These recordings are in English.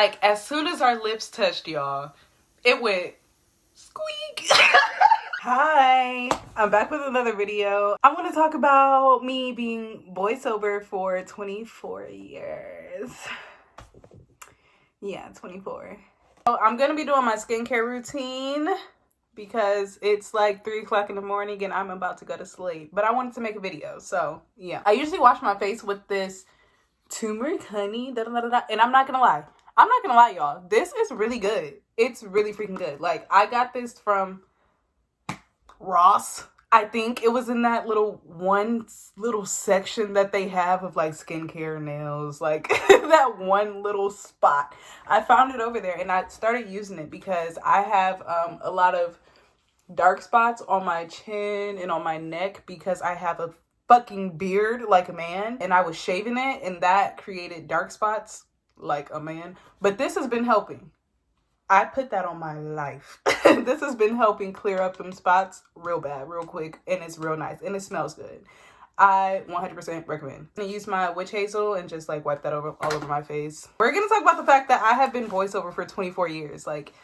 Like, as soon as our lips touched, y'all, it went squeak. Hi, I'm back with another video. I want to talk about me being boy sober for 24 years. Yeah, 24. So I'm going to be doing my skincare routine because it's like 3 o'clock in the morning and I'm about to go to sleep. But I wanted to make a video, so yeah. I usually wash my face with this turmeric honey, and I'm not gonna lie, y'all, this is really good. It's really freaking good. Like, I got this from Ross. I think it was in that little section that they have of like skincare, nails, like that one little spot. I found it over there and I started using it because I have a lot of dark spots on my chin and on my neck because I have a fucking beard like a man, and I was shaving it and that created dark spots like a man. But this has been helping. I put that on my life. This has been helping clear up them spots real bad, real quick, and it's real nice and it smells good. I 100% recommend. I'm gonna use my witch hazel and just like wipe that all over my face. We're gonna talk about the fact that I have been voiceover for 24 years. Like,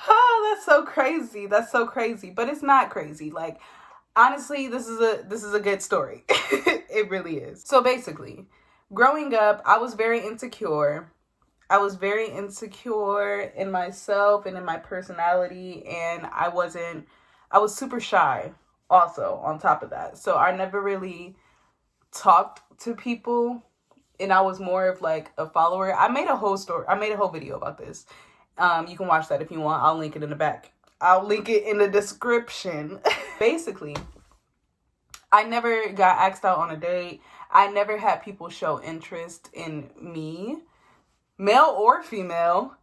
oh, that's so crazy. That's so crazy, but it's not crazy. Like, honestly, this is a good story. It really is. So basically, growing up, I was very insecure. I was very insecure in myself and in my personality, and I was super shy also on top of that. So I never really talked to people, and I was more of like a follower. I made a whole video about this. You can watch that if you want. I'll link it in the back. I'll link it in the description. Basically, I never got asked out on a date. I never had people show interest in me, male or female.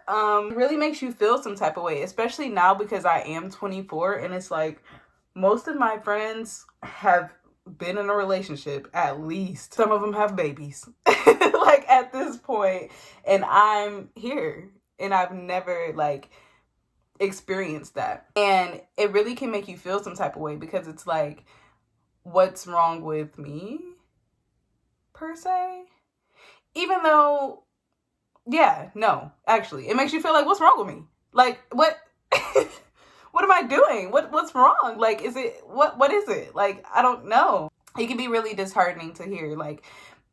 Really makes you feel some type of way, especially now because I am 24 and it's like most of my friends have been in a relationship, at least. Some of them have babies, like at this point, and I'm here and I've never like experienced that. And it really can make you feel some type of way because it's like, what's wrong with me per se? Even though, yeah, no, actually, it makes you feel like, what's wrong with me? Like, what what am I doing? What's wrong? Like, is it, what is it? Like, I don't know. It can be really disheartening to hear, like,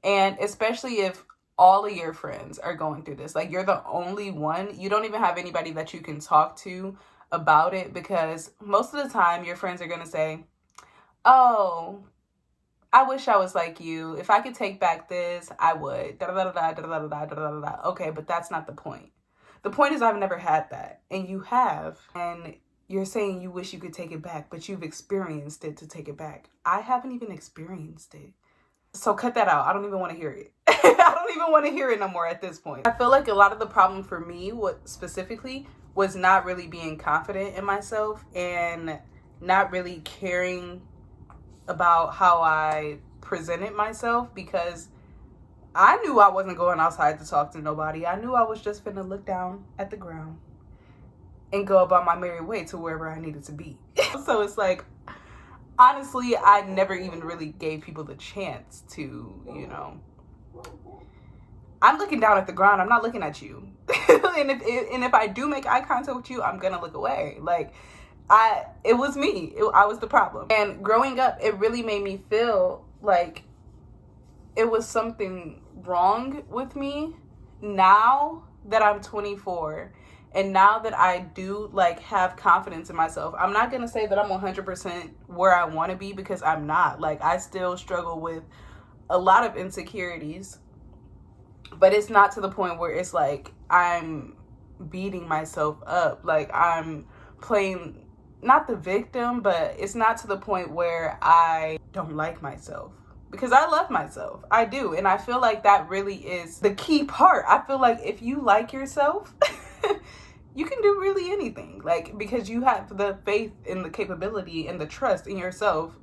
and especially if all of your friends are going through this. Like, you're the only one. You don't even have anybody that you can talk to about it because most of the time your friends are going to say, oh, I wish I was like you. If I could take back this, I would. Okay, but that's not the point. The point is I've never had that. And you have. And you're saying you wish you could take it back, but you've experienced it to take it back. I haven't even experienced it. So cut that out. I don't even want to hear it. I don't even want to hear it no more at this point. I feel like a lot of the problem for me, what specifically, was not really being confident in myself and not really caring about how I presented myself because I knew I wasn't going outside to talk to nobody. I knew I was just finna look down at the ground and go about my merry way to wherever I needed to be. So it's like, honestly, I never even really gave people the chance to, you know, I'm looking down at the ground. I'm not looking at you. and if I do make eye contact with you, I'm gonna look away. Like, it was me. I was the problem. And growing up, it really made me feel like it was something wrong with me. Now that I'm 24 and now that I do like have confidence in myself, I'm not going to say that I'm 100% where I want to be because I'm not. Like, I still struggle with a lot of insecurities, but it's not to the point where it's like I'm beating myself up. Like, I'm playing not the victim, but it's not to the point where I don't like myself because I love myself. I do. And I feel like that really is the key part. I feel like if you like yourself, you can do really anything. Like, because you have the faith and the capability and the trust in yourself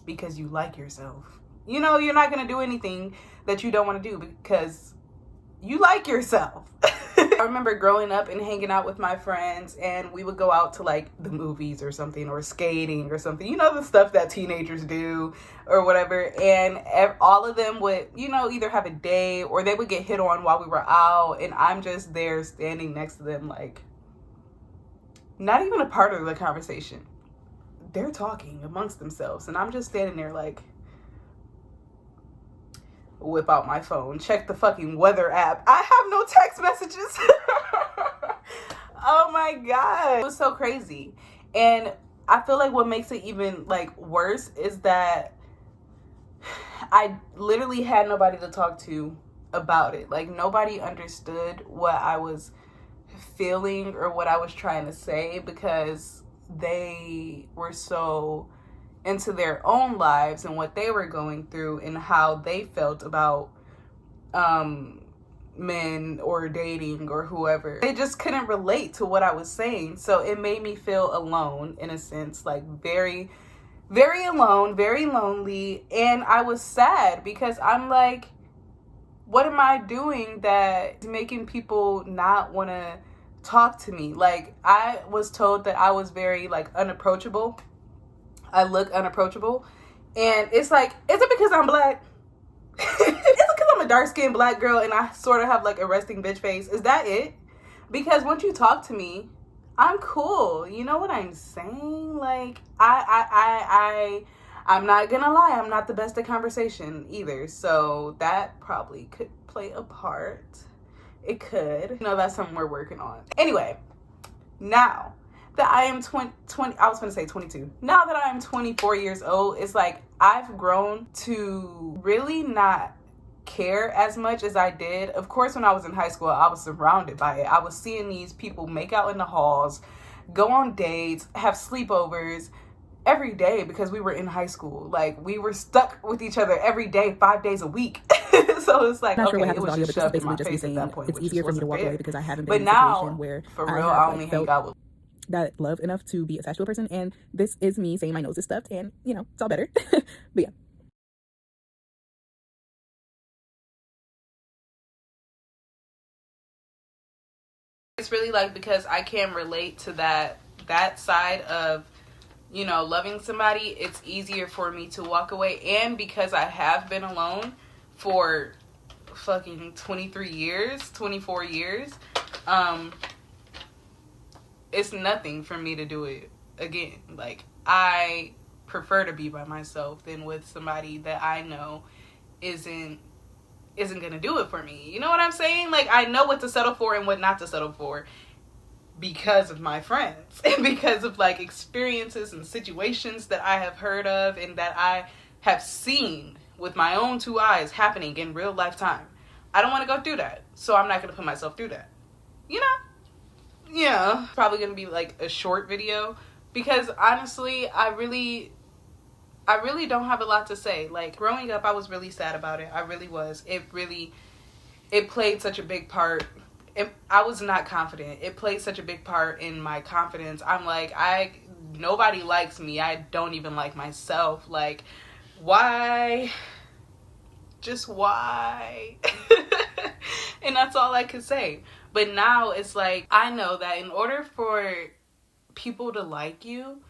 because you like yourself. You know, you're not going to do anything that you don't want to do because you like yourself. I remember growing up and hanging out with my friends, and we would go out to like the movies or something, or skating or something, you know, the stuff that teenagers do or whatever. And all of them would, you know, either have a date or they would get hit on while we were out, and I'm just there standing next to them, like not even a part of the conversation. They're talking amongst themselves, and I'm just standing there like, whip out my phone, check the fucking weather app. I have no text messages. Oh my God. It was so crazy. And I feel like what makes it even like worse is that I literally had nobody to talk to about it. Like nobody understood what I was feeling or what I was trying to say, because they were so into their own lives and what they were going through and how they felt about men or dating or whoever. They just couldn't relate to what I was saying. So it made me feel alone, in a sense, like very, very alone, very lonely. And I was sad because I'm like, what am I doing that's making people not want to talk to me? Like, I was told that I was very like unapproachable. I look unapproachable. And it's like, is it because I'm black? Is it because I'm a dark-skinned black girl and I sort of have like a resting bitch face? Is that it? Because once you talk to me, I'm cool. You know what I'm saying? Like, I'm not gonna lie, I'm not the best at conversation either. So that probably could play a part. It could. You know, that's something we're working on. Anyway, now that I am 20, I was gonna say 22. Now that I am 24 years old, it's like I've grown to really not care as much as I did. Of course, when I was in high school, I was surrounded by it. I was seeing these people make out in the halls, go on dates, have sleepovers every day because we were in high school. Like, we were stuck with each other every day, 5 days a week. So it's like, not okay, sure what happens it was with just audio, shoved but in my just face saying at that point. it's easier for me to walk away because I haven't been But in a now, situation where for real, I I have only like, hang out with that love enough to be attached to a person, and this is me saying my nose is stuffed, and you know, it's all better. But yeah. it's really like, because I can relate to that side of, you know, loving somebody, it's easier for me to walk away. And because I have been alone for fucking 23 years, 24 years, it's nothing for me to do it again. Like, I prefer to be by myself than with somebody that I know isn't gonna do it for me. You know what I'm saying? Like, I know what to settle for and what not to settle for because of my friends and because of like experiences and situations that I have heard of and that I have seen with my own two eyes happening in real lifetime. I don't want to go through that, so I'm not gonna put myself through that, you know? Yeah, probably gonna be like a short video because honestly, I really don't have a lot to say. Like, growing up, I was really sad about it. I really was. It played such a big part. I was not confident. It played such a big part in my confidence. I'm like, nobody likes me. I don't even like myself. Like, why? Just why? And that's all I could say. But now it's like, I know that in order for people to like you,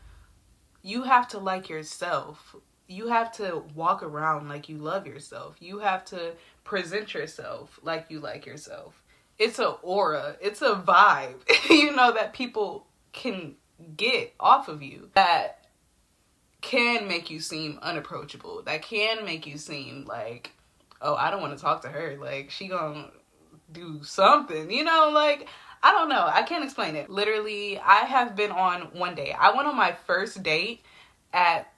you have to like yourself. You have to walk around like you love yourself. You have to present yourself like you like yourself. It's an aura. It's a vibe, you know, that people can get off of you that can make you seem unapproachable. That can make you seem like, oh, I don't want to talk to her. Like, she gonna do something, you know, like, I don't know. I can't explain it. Literally, I have been on one date. I went on my first date at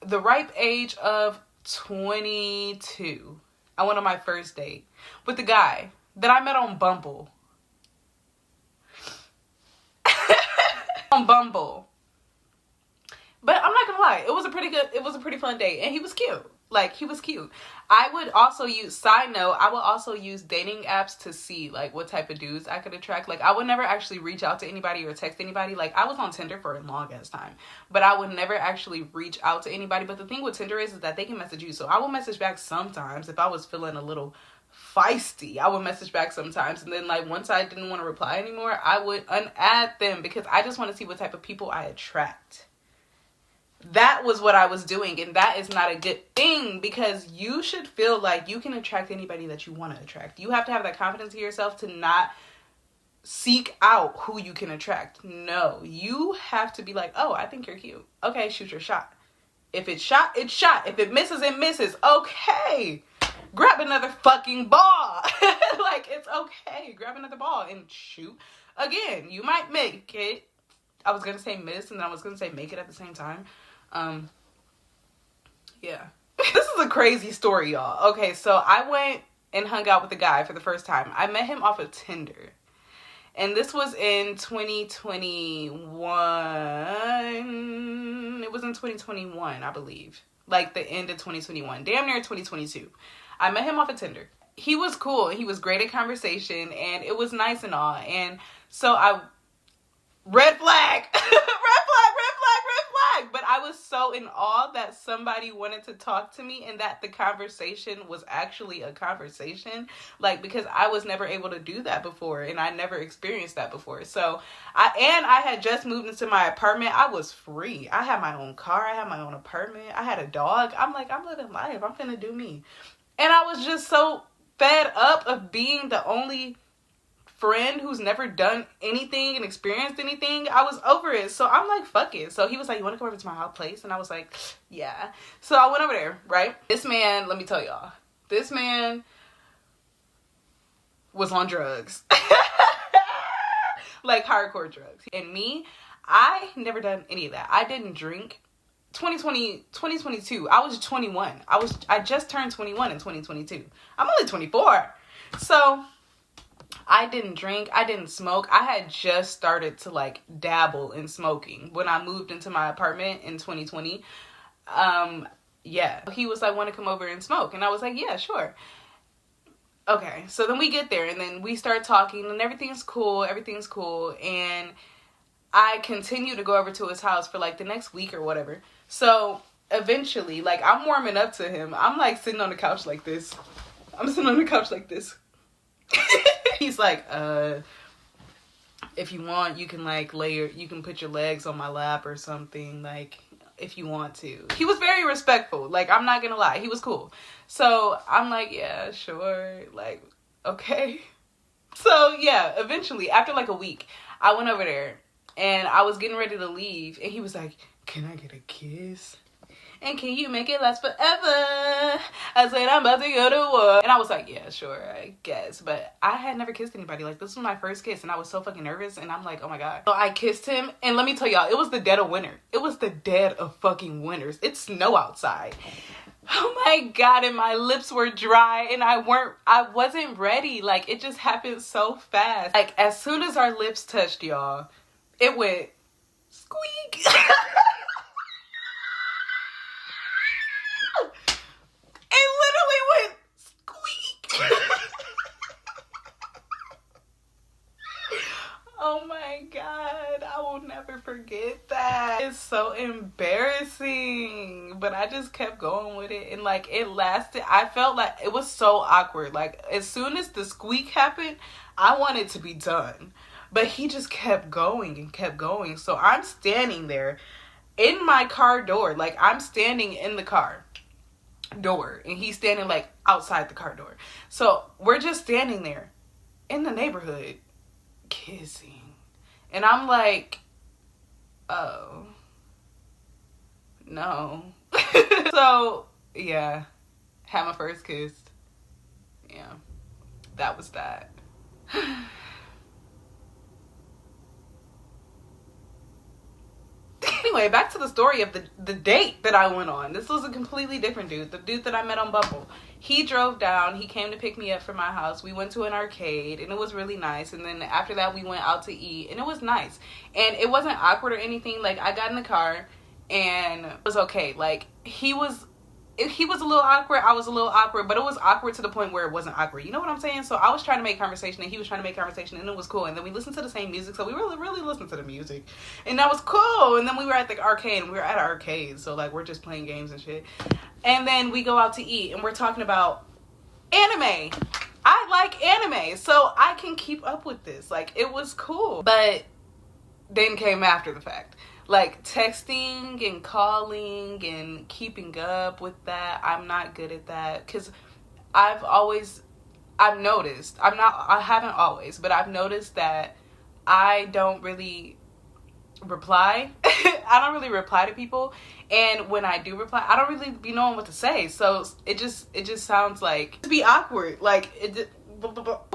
the ripe age of 22. I went on my first date with the guy that I met on Bumble. On Bumble. But I'm not gonna lie, it was a pretty fun date, and he was cute. Like, he was cute. I would also use dating apps to see, like, what type of dudes I could attract. Like, I would never actually reach out to anybody or text anybody. Like, I was on Tinder for a long ass time, but I would never actually reach out to anybody. But the thing with Tinder is that they can message you. So I will message back sometimes if I was feeling a little feisty. I would message back sometimes, and then like once I didn't want to reply anymore, I would unadd them because I just want to see what type of people I attract. That was what I was doing, and that is not a good thing because you should feel like you can attract anybody that you want to attract. You have to have that confidence in yourself to not seek out who you can attract. No, you have to be like, oh, I think you're cute. Okay, shoot your shot. If it's shot, it's shot. If it misses, it misses. Okay. Grab another fucking ball. Like, it's okay. Grab another ball and shoot again. You might make it. I was going to say miss, and then I was going to say make it at the same time. Yeah. This is a crazy story, y'all. Okay, so I went and hung out with a guy for the first time. I met him off of Tinder. And this was in 2021. It was in 2021, I believe. Like the end of 2021. Damn near 2022. I met him off of Tinder. He was cool. He was great at conversation. And it was nice and all. And so I... Red flag! Red flag! But I was so in awe that somebody wanted to talk to me and that the conversation was actually a conversation. Like, because I was never able to do that before and I never experienced that before. So, I had just moved into my apartment. I was free. I had my own car. I had my own apartment. I had a dog. I'm like, I'm living life. I'm finna do me. And I was just so fed up of being the only friend who's never done anything and experienced anything. I was over it. So I'm like, fuck it. So he was like, you want to come over to my house place? And I was like, yeah. So I went over there, right? This man, let me tell y'all, this man was on drugs. Like hardcore drugs. And me, I never done any of that. I didn't drink. 2022, I was 21. I just turned 21 in 2022. I'm only 24. So I didn't drink. I didn't smoke. I had just started to like dabble in smoking when I moved into my apartment in 2020. Yeah. He was like, want to come over and smoke? And I was like, yeah, sure. Okay. So then we get there and then we start talking and everything's cool. And I continue to go over to his house for like the next week or whatever. So eventually, like I'm warming up to him. I'm like sitting on the couch like this. He's like, if you want, you can like you can put your legs on my lap or something, like if you want to. He was very respectful. Like, I'm not gonna lie. He was cool. So I'm like, yeah, sure. Like, okay. So yeah, eventually after like a week, I went over there and I was getting ready to leave and he was like, can I get a kiss? And can you make it last forever? I said, I'm about to go to war. And I was like, yeah, sure, I guess. But I had never kissed anybody. Like, this was my first kiss. And I was so fucking nervous. And I'm like, oh my God. So I kissed him. And let me tell y'all, it was the dead of winter. It was the dead of fucking winters. It's snow outside. Oh my God. And my lips were dry. And I wasn't ready. Like, it just happened so fast. Like, as soon as our lips touched, y'all, it went squeak. Oh my God, I will never forget that. It's so embarrassing, but I just kept going with it and like it lasted. I felt like it was so awkward. Like as soon as the squeak happened, I wanted to be done, but he just kept going and kept going. So I'm standing there in my car door. Like I'm standing in the car door and he's standing like outside the car door. So we're just standing there in the neighborhood kissing. And I'm like, oh, no. So, yeah, had my first kiss. Yeah, that was that. Anyway, back to the story of the date that I went on. This was a completely different dude. The dude that I met on Bumble. He drove down. He came to pick me up from my house. We went to an arcade, and it was really nice. And then after that, we went out to eat, and it was nice. And it wasn't awkward or anything. Like, I got in the car, and it was okay. Like, he was a little awkward. I was a little awkward. But it was awkward to the point where it wasn't awkward. You know what I'm saying? So I was trying to make conversation, and he was trying to make conversation, and it was cool. And then we listened to the same music. So we really listened to the music. And that was cool. And then we were at the arcade, and we were at an arcade. So, like, we're just playing games and shit. And then we go out to eat, and we're talking about anime. I like anime, so I can keep up with this. Like, it was cool. But then came after the fact. Like, texting and calling and keeping up with that, I'm not good at that. Because I've noticed, I haven't always, but I've noticed that I don't really reply. I don't really reply to people, and when I do reply, I don't really be knowing what to say. So it just sounds like to be awkward. Like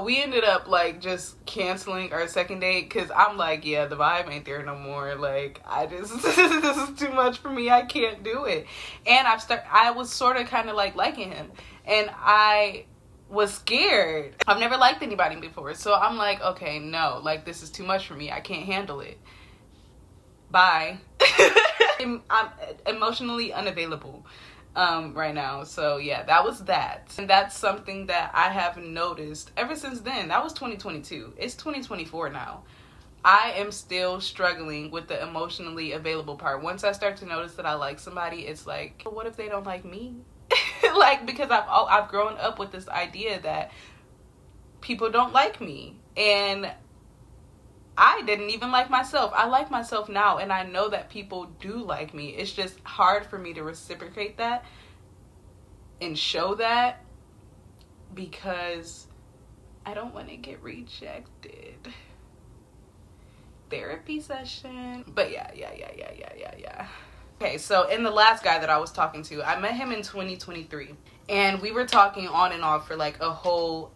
we ended up like just canceling our second date because I'm like, yeah, the vibe ain't there no more. Like this is too much for me. I can't do it. And I was sort of kind of like liking him, and I was scared. I've never liked anybody before, so I'm like, okay, no, like this is too much for me. I can't handle it. Bye. I'm emotionally unavailable right now. So yeah, that was that. And that's something that I have noticed ever since then. That was 2022. It's 2024 now. I am still struggling with the emotionally available part. Once I start to notice that I like somebody, it's like, what if they don't like me? Like, because I've grown up with this idea that people don't like me, and I didn't even like myself. I like myself now, and I know that people do like me. It's just hard for me to reciprocate that and show that because I don't want to get rejected. Therapy session. But yeah. Okay, so in the last guy that I was talking to, I met him in 2023, and we were talking on and off for like a whole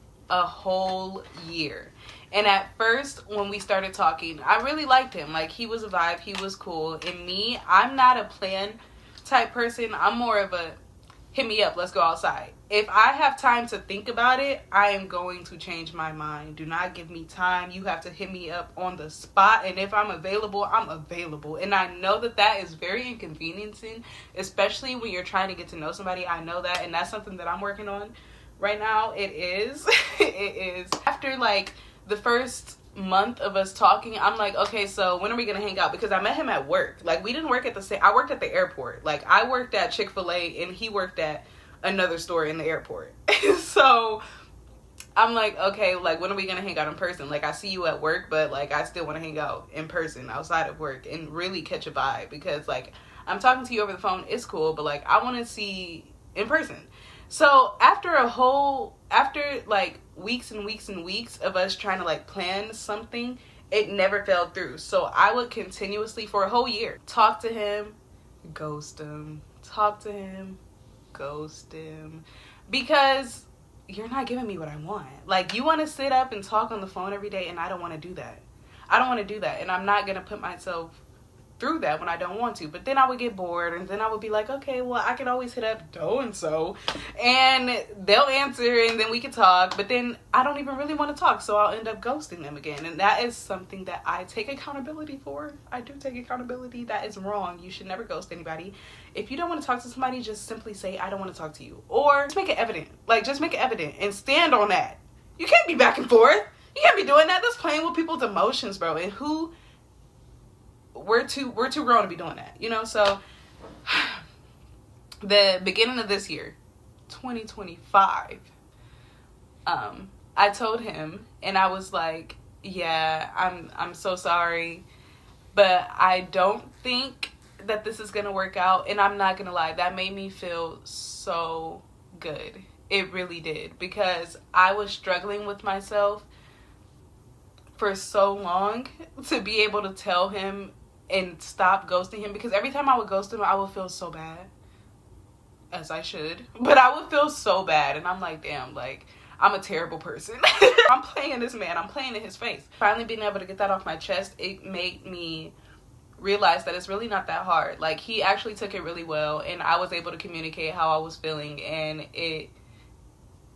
year. And at first, when we started talking, I really liked him. Like, he was a vibe, he was cool. And me, I'm not a plan type person. I'm more of a hit me up, let's go outside. If I have time to think about it, I am going to change my mind. Do not give me time. You have to hit me up on the spot. And if I'm available, I'm available. And I know that that is very inconveniencing, especially when you're trying to get to know somebody. I know that. And that's something that I'm working on right now. It is. It is. After like the first month of us talking, I'm like, okay, so when are we gonna hang out? Because I met him at work. Like, we didn't work at the same, I worked at the airport. Like, I worked at Chick-fil-A and he worked at another store in the airport. So I'm like, okay, like, when are we gonna hang out in person? Like, I see you at work, but like, I still want to hang out in person outside of work and really catch a vibe. Because like, I'm talking to you over the phone, it's cool, but like, I want to see in person. So after like weeks and weeks and weeks of us trying to like plan something, it never fell through. So I would continuously for a whole year talk to him, ghost him, talk to him, ghost him, because you're not giving me what I want. Like, you want to sit up and talk on the phone every day, and I don't want to do that. I don't want to do that, and I'm not going to put myself through that when I don't want to. But then I would get bored, and then I would be like, okay, well, I can always hit up so and they'll answer, and then we can talk. But then I don't even really want to talk, so I'll end up ghosting them again. And that is something that I take accountability for. I do take accountability. That is wrong. You should never ghost anybody. If you don't want to talk to somebody, just simply say, I don't want to talk to you. Or just make it evident. Like, just make it evident and stand on that. You can't be back and forth. You can't be doing that. That's playing with people's emotions, bro. And we're too grown to be doing that, you know? So the beginning of this year, 2025, I told him, and I was like, yeah, I'm so sorry, but I don't think that this is gonna work out. And I'm not gonna lie, that made me feel so good. It really did, because I was struggling with myself for so long to be able to tell him and stop ghosting him. Because every time I would ghost him, I would feel so bad, as I should, but I would feel so bad. And I'm like, damn, like, I'm a terrible person. I'm playing this man, I'm playing in his face. Finally being able to get that off my chest, it made me realize that it's really not that hard. Like, he actually took it really well, and I was able to communicate how I was feeling, and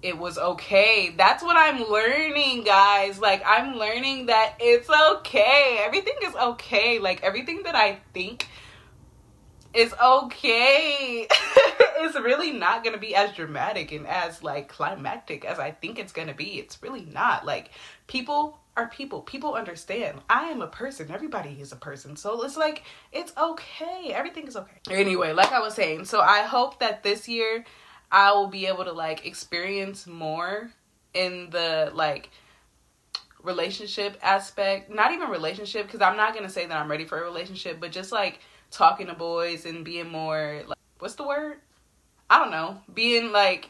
it was okay. That's what I'm learning, guys. Like, I'm learning that it's okay. Everything is okay. Like, everything that I think is okay. It's really not gonna be as dramatic and as like climactic as I think it's gonna be. It's really not. Like, people are people. People understand. I am a person. Everybody is a person. So it's like, it's okay. Everything is okay. Anyway, like I was saying, so I hope that this year I will be able to like experience more in the like relationship aspect. Not even relationship, because I'm not gonna say that I'm ready for a relationship, but just like talking to boys and being more like, what's the word? I don't know. Being like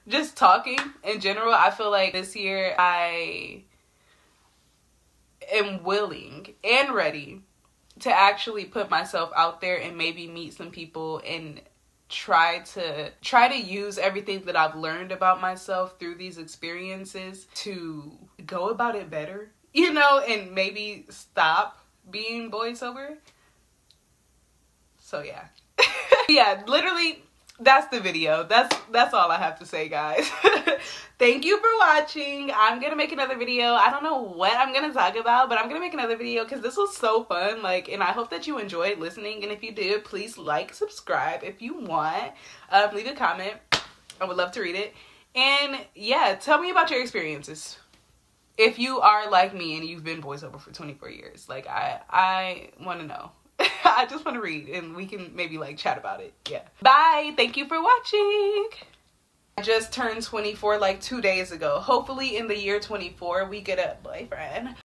just talking in general. I feel like this year I am willing and ready to actually put myself out there and maybe meet some people and try to use everything that I've learned about myself through these experiences to go about it better, you know, and maybe stop being boy sober. So yeah. Yeah, literally that's the video. That's all I have to say, guys. Thank you for watching. I'm gonna make another video. I don't know what I'm gonna talk about, but I'm gonna make another video because this was so fun. Like, and I hope that you enjoyed listening. And if you did, please like, subscribe if you want. Leave a comment. I would love to read it. And yeah, tell me about your experiences. If you are like me and you've been boy sober for 24 years, like I want to know. I just want to read and we can maybe like chat about it. Yeah. Bye. Thank you for watching. I just turned 24 like 2 days ago. Hopefully in the year 24 we get a boyfriend.